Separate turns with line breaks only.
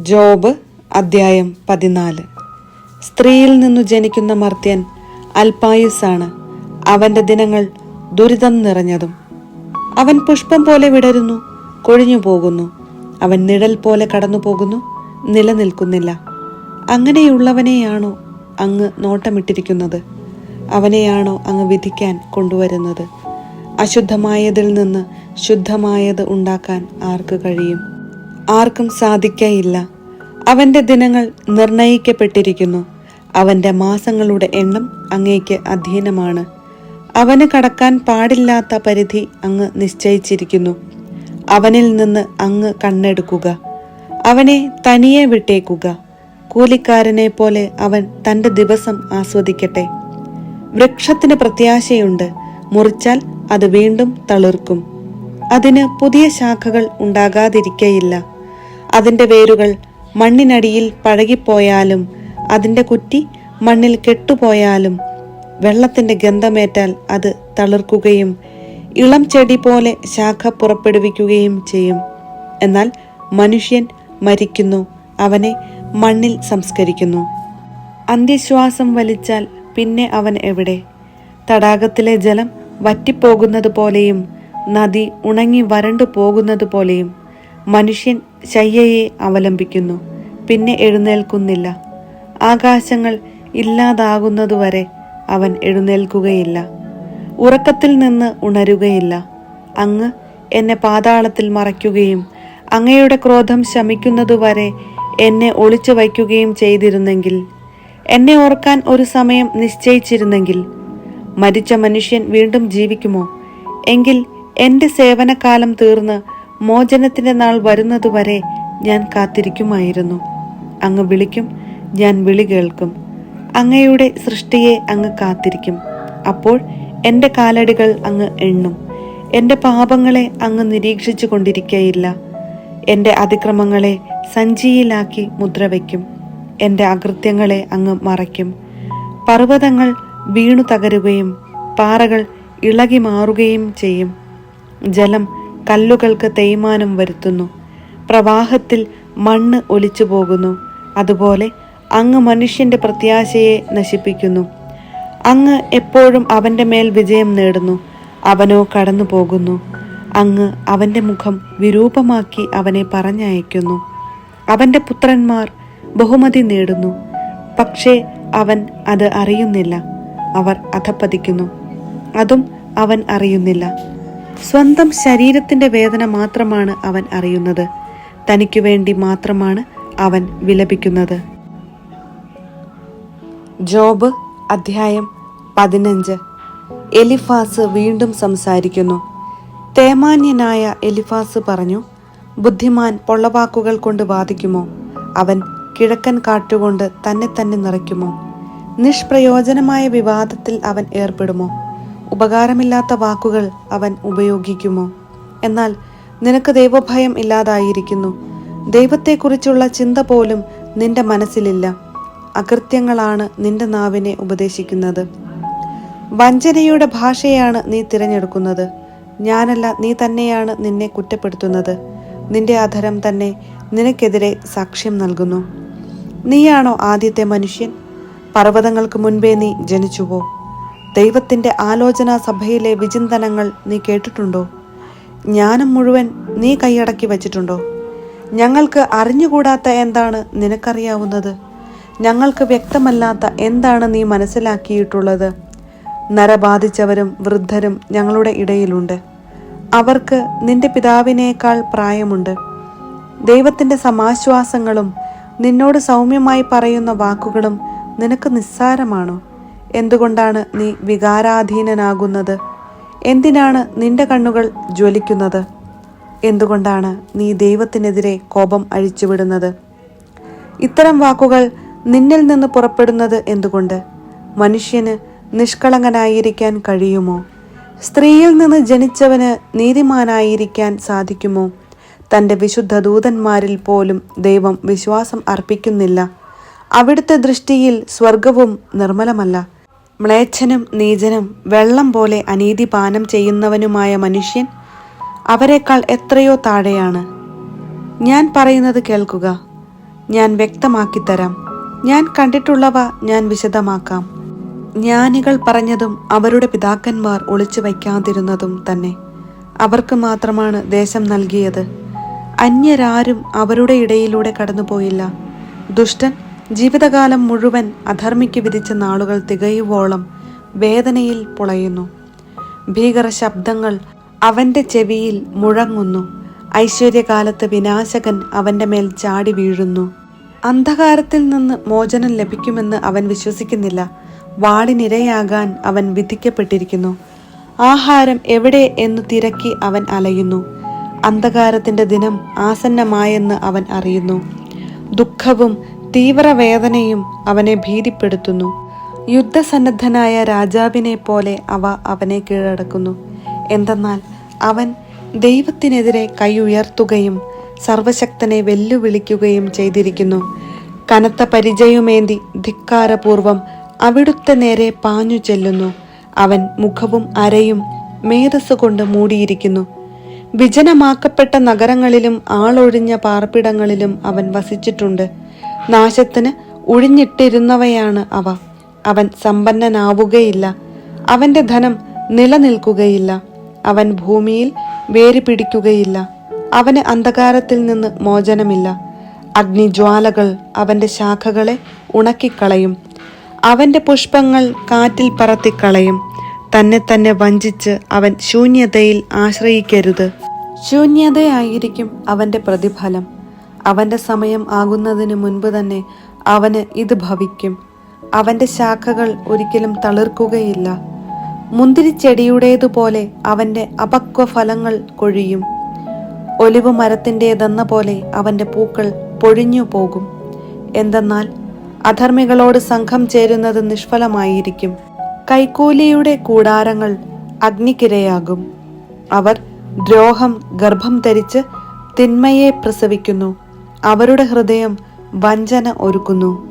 Job അധ്യായം 14. സ്ത്രീയിൽ നിന്നു ജനിക്കുന്ന മർത്യൻ അല്പായുസ്സാണ്, അവന്റെ ദിനങ്ങൾ ദുരിതം നിറഞ്ഞതും. അവൻ പുഷ്പം പോലെ വിടരുന്നു, കൊഴിഞ്ഞു പോകുന്നു. അവൻ നിഴൽ പോലെ കടന്നു പോകുന്നു, നിലനിൽക്കുന്നില്ല. അങ്ങനെയുള്ളവനെയാണോ അങ്ങ് നോട്ടമിട്ടിരിക്കുന്നത്? അവനെയാണോ അങ്ങ് വിധിക്കാൻ കൊണ്ടുവരുന്നത്? അശുദ്ധമായതിൽ നിന്ന് ശുദ്ധമായത് ഉണ്ടാക്കാൻ ആർക്ക് കഴിയും? ആർക്കും സാധിക്കയില്ല. അവന്റെ ദിനങ്ങൾ നിർണയിക്കപ്പെട്ടിരിക്കുന്നു, അവന്റെ മാസങ്ങളുടെ എണ്ണം അങ്ങേക്ക് അധീനമാണ്. അവന് കടക്കാൻ പാടില്ലാത്ത പരിധി അങ്ങ് നിശ്ചയിച്ചിരിക്കുന്നു. അവനിൽ നിന്ന് അങ്ങ് കണ്ണെടുക്കുക, അവനെ തനിയെ വിട്ടേക്കുക. കൂലിക്കാരനെ പോലെ അവൻ തന്റെ ദിവസം ആസ്വദിക്കട്ടെ. വൃക്ഷത്തിന് പ്രത്യാശയുണ്ട്, മുറിച്ചാൽ അത് വീണ്ടും തളിർക്കും. അതിന് പുതിയ ശാഖകൾ ഉണ്ടാകാതിരിക്കയില്ല. അതിന്റെ വേരുകൾ മണ്ണിനടിയിൽ പഴകിപ്പോയാലും അതിന്റെ കുറ്റി മണ്ണിൽ കെട്ടുപോയാലും വെള്ളത്തിന്റെ ഗന്ധമേറ്റാൽ അത് തളിർക്കുകയും ഇളം ചെടി പോലെ ശാഖ പുറപ്പെടുവിക്കുകയും ചെയ്യും. എന്നാൽ മനുഷ്യൻ മരിക്കുന്നു, അവനെ മണ്ണിൽ സംസ്കരിക്കുന്നു. അന്ത്യശ്വാസം വലിച്ചാൽ പിന്നെ അവൻ എവിടെ? തടാകത്തിലെ ജലം വറ്റിപ്പോകുന്നത് പോലെയും നദി ഉണങ്ങി വരണ്ടു പോകുന്നത് പോലെയും മനുഷ്യൻ ശയ്യയെ അവലംബിക്കുന്നു, പിന്നെ എഴുന്നേൽക്കുന്നില്ല. ആകാശങ്ങൾ ഇല്ലാതാകുന്നതുവരെ അവൻ എഴുന്നേൽക്കുകയില്ല, ഉറക്കത്തിൽ നിന്ന് ഉണരുകയില്ല. അങ്ങ് എന്നെ പാതാളത്തിൽ മറയ്ക്കുകയും അങ്ങയുടെ ക്രോധം ശമിക്കുന്നതുവരെ എന്നെ ഒളിച്ചു വയ്ക്കുകയും ചെയ്തിരുന്നെങ്കിൽ, എന്നെ ഓർക്കാൻ ഒരു സമയം നിശ്ചയിച്ചിരുന്നെങ്കിൽ, മരിച്ച മനുഷ്യൻ വീണ്ടും ജീവിക്കുമോ? എങ്കിൽ എൻ്റെ സേവനകാലം തീർന്ന് മോചനത്തിന്റെ നാൾ വരുന്നതുവരെ ഞാൻ കാത്തിരിക്കുമായിരുന്നു. അങ്ങ് വിളിക്കും, ഞാൻ വിളി കേൾക്കും. അങ്ങയുടെ സൃഷ്ടിയെ അങ്ങ് കാത്തിരിക്കും. അപ്പോൾ എൻ്റെ കാലടികൾ അങ്ങ് എണ്ണും. എൻ്റെ പാപങ്ങളെ അങ്ങ് നിരീക്ഷിച്ചു കൊണ്ടിരിക്കയില്ല. എൻ്റെ അതിക്രമങ്ങളെ സഞ്ചിയിലാക്കി മുദ്രവയ്ക്കും. എൻ്റെ അകൃത്യങ്ങളെ അങ്ങ് മറയ്ക്കും. പർവ്വതങ്ങൾ വീണു തകരുകയും പാറകൾ ഇളകി മാറുകയും ചെയ്യും. ജലം കല്ലുകൾക്ക് തേയ്മാനം വരുത്തുന്നു, പ്രവാഹത്തിൽ മണ്ണ് ഒലിച്ചു പോകുന്നു. അതുപോലെ അങ്ങ് മനുഷ്യന്റെ പ്രത്യാശയെ നശിപ്പിക്കുന്നു. അങ്ങ് എപ്പോഴും അവന്റെ മേൽ വിജയം നേടുന്നു, അവനോ കടന്നു പോകുന്നു. അങ്ങ് അവന്റെ മുഖം വിരൂപമാക്കി അവനെ പറഞ്ഞയക്കുന്നു. അവന്റെ പുത്രന്മാർ ബഹുമതി നേടുന്നു, പക്ഷേ അവൻ അത് അറിയുന്നില്ല. അവർ അധപ്പതിക്കുന്നു, അതും അവൻ അറിയുന്നില്ല. സ്വന്തം ശരീരത്തിന്റെ വേദന മാത്രമാണ് അവൻ അറിയുന്നത്, തനിക്കു വേണ്ടി മാത്രമാണ് അവൻ വിലപിക്കുന്നത്. ജോബ് അധ്യായം 15. എലിഫാസ് വീണ്ടും സംസാരിക്കുന്നു. തേമാന്യനായ എലിഫാസ് പറഞ്ഞു, ബുദ്ധിമാൻ പൊള്ളവാക്കുകൾ കൊണ്ട് വാദിക്കുമോ? അവൻ കിഴക്കൻ കാറ്റുകൊണ്ട് തന്നെ തന്നെ നിറയ്ക്കുമോ? നിഷ്പ്രയോജനമായ വിവാദത്തിൽ അവൻ ഏർപ്പെടുമോ? ഉപകാരമില്ലാത്ത വാക്കുകൾ അവൻ ഉപയോഗിക്കുമോ? എന്നാൽ നിനക്ക് ദൈവഭയം ഇല്ലാതായിരിക്കുന്നു, ദൈവത്തെക്കുറിച്ചുള്ള ചിന്ത പോലും നിന്റെ മനസ്സിലില്ല. അകൃത്യങ്ങളാണ് നിന്റെ നാവിനെ ഉപദേശിക്കുന്നത്, വഞ്ചനയുടെ ഭാഷയാണ് നീ തിരഞ്ഞെടുക്കുന്നത്. ഞാനല്ല, നീ തന്നെയാണ് നിന്നെ കുറ്റപ്പെടുത്തുന്നത്. നിന്റെ അധരം തന്നെ നിനക്കെതിരെ സാക്ഷ്യം നൽകുന്നു. നീയാണോ ആദ്യത്തെ മനുഷ്യൻ? പർവ്വതങ്ങൾക്ക് മുൻപേ നീ ജനിച്ചുവോ? ദൈവത്തിന്റെ ആലോചനാ സഭയിലെ വിചിന്തനങ്ങൾ നീ കേട്ടിട്ടുണ്ടോ? ജ്ഞാനം മുഴുവൻ നീ കൈയടക്കി വച്ചിട്ടുണ്ടോ? ഞങ്ങൾക്ക് അറിഞ്ഞുകൂടാത്ത എന്താണ് നിനക്കറിയാവുന്നത്? ഞങ്ങൾക്ക് വ്യക്തമല്ലാത്ത എന്താണ് നീ മനസ്സിലാക്കിയിട്ടുള്ളത്? നരബാധിച്ചവരും വൃദ്ധരും ഞങ്ങളുടെ ഇടയിലുണ്ട്, അവർക്ക് നിന്റെ പിതാവിനേക്കാൾ പ്രായമുണ്ട്. ദൈവത്തിന്റെ സമാശ്വാസങ്ങളും നിന്നോട് സൗമ്യമായി പറയുന്ന വാക്കുകളും നിനക്ക് നിസ്സാരമാണോ? എന്തുകൊണ്ടാണ് നീ വികാരാധീനനാകുന്നത്? എന്തിനാണ് നിന്റെ കണ്ണുകൾ ജ്വലിക്കുന്നത്? എന്തുകൊണ്ടാണ് നീ ദൈവത്തിനെതിരെ കോപം അഴിച്ചുവിടുന്നത്? ഇത്തരം വാക്കുകൾ നിന്നിൽ നിന്ന് പുറപ്പെടുന്നത് എന്തുകൊണ്ട്? മനുഷ്യന് നിഷ്കളങ്കനായിരിക്കാൻ കഴിയുമോ? സ്ത്രീയിൽ നിന്ന് ജനിച്ചവന് നീതിമാനായിരിക്കാൻ സാധിക്കുമോ? തൻ്റെ വിശുദ്ധ ദൂതന്മാരിൽ പോലും ദൈവം വിശ്വാസം അർപ്പിക്കുന്നില്ല. അവിടുത്തെ ദൃഷ്ടിയിൽ സ്വർഗവും നിർമ്മലമല്ല. മ്ലേച്ഛനും നീചനും വെള്ളം പോലെ അനീതി പാനം ചെയ്യുന്നവനുമായ മനുഷ്യൻ അവരെക്കാൾ എത്രയോ താഴെയാണ്. ഞാൻ പറയുന്നത് കേൾക്കുക. ഞാൻ വ്യക്തമാക്കിത്തരാം. ഞാൻ കണ്ടിട്ടുള്ളവ ഞാൻ വിശദമാക്കാം. ജ്ഞാനികൾ പറഞ്ഞതും അവരുടെ പിതാക്കന്മാർ ഒളിച്ചു വയ്ക്കാതിരുന്നതും തന്നെ. അവർക്ക് മാത്രമാണ് ദേശം നൽകിയത്. അന്യരാരും അവരുടെ ഇടയിലൂടെ കടന്നുപോയില്ല. ദുഷ്ടൻ ജീവിതകാലം മുഴുവൻ അധർമ്മിക്ക് വിധിച്ച നാളുകൾ തികയുവോളം വേദനയിൽ പുളയുന്നു. ഭീകര ശബ്ദങ്ങൾ അവന്റെ ചെവിയിൽ മുഴങ്ങുന്നു. ഐശ്വര്യകാലത്ത് വിനാശകൻ അവന്റെ മേൽ ചാടി വീഴുന്നു. അന്ധകാരത്തിൽ നിന്ന് മോചനം ലഭിക്കുമെന്ന് അവൻ വിശ്വസിക്കുന്നില്ല. വാളിനിരയാകാൻ അവൻ വിധിക്കപ്പെട്ടിരിക്കുന്നു. ആഹാരം എവിടെ എന്നു തിരക്കി അവൻ അലയുന്നു. അന്ധകാരത്തിന്റെ ദിനം ആസന്നമായെന്ന് അവൻ അറിയുന്നു. ദുഃഖവും തീവ്രവേദനയും അവനെ ഭീതിപ്പെടുത്തുന്നു. യുദ്ധസന്നദ്ധനായ രാജാവിനെ പോലെ അവ അവനെ കീഴടക്കുന്നു. എന്തെന്നാൽ അവൻ ദൈവത്തിനെതിരെ കൈ ഉയർത്തുകയും സർവശക്തനെ വെല്ലുവിളിക്കുകയും ചെയ്തിരിക്കുന്നു. കനത്ത പരിചയമേന്തി ധിക്കാരപൂർവം അവിടുത്തെ നേരെ പാഞ്ഞു ചെല്ലുന്നു. അവൻ മുഖവും അരയും മേധസ്സുകൊണ്ട് മൂടിയിരിക്കുന്നു. വിജനമാക്കപ്പെട്ട നഗരങ്ങളിലും ആളൊഴിഞ്ഞ പാർപ്പിടങ്ങളിലും അവൻ വസിച്ചിട്ടുണ്ട്. നാശത്തിന് ഒഴിഞ്ഞിട്ടിരുന്നവയാണ് അവ. അവൻ സമ്പന്നനാവുകയില്ല. അവന്റെ ധനം നിലനിൽക്കുകയില്ല. അവൻ ഭൂമിയിൽ വേര് പിടിക്കുകയില്ല. അവന് അന്ധകാരത്തിൽ നിന്ന് മോചനമില്ല. അഗ്നിജ്വാലകൾ അവന്റെ ശാഖകളെ ഉണക്കിക്കളയും. അവന്റെ പുഷ്പങ്ങൾ കാറ്റിൽ പറത്തിക്കളയും. തന്നെ തന്നെ വഞ്ചിച്ച് അവൻ ശൂന്യതയിൽ ആശ്രയിക്കരുത്. ശൂന്യതയായിരിക്കും അവന്റെ പ്രതിഫലം. അവന്റെ സമയം ആകുന്നതിന് മുൻപ് തന്നെ അവന് ഇത് ഭവിക്കും. അവന്റെ ശാഖകൾ ഒരിക്കലും തളിർക്കുകയില്ല. മുന്തിരിച്ചെടിയുടേതുപോലെ അവന്റെ അപക്വഫലങ്ങൾ കൊഴിയും. ഒലിവ് മരത്തിൻ്റെതെന്ന പോലെ അവന്റെ പൂക്കൾ പൊഴിഞ്ഞു പോകും. എന്തെന്നാൽ അധർമ്മികളോട് സംഘം ചേരുന്നത് നിഷ്ഫലമായിരിക്കും. കൈക്കൂലിയുടെ കൂടാരങ്ങൾ അഗ്നിക്കിരയാകും. അവർ ദ്രോഹം ഗർഭം ധരിച്ച് തിന്മയെ പ്രസവിക്കുന്നു. അവരുടെ ഹൃദയം വഞ്ചന ഒരുക്കുന്നു.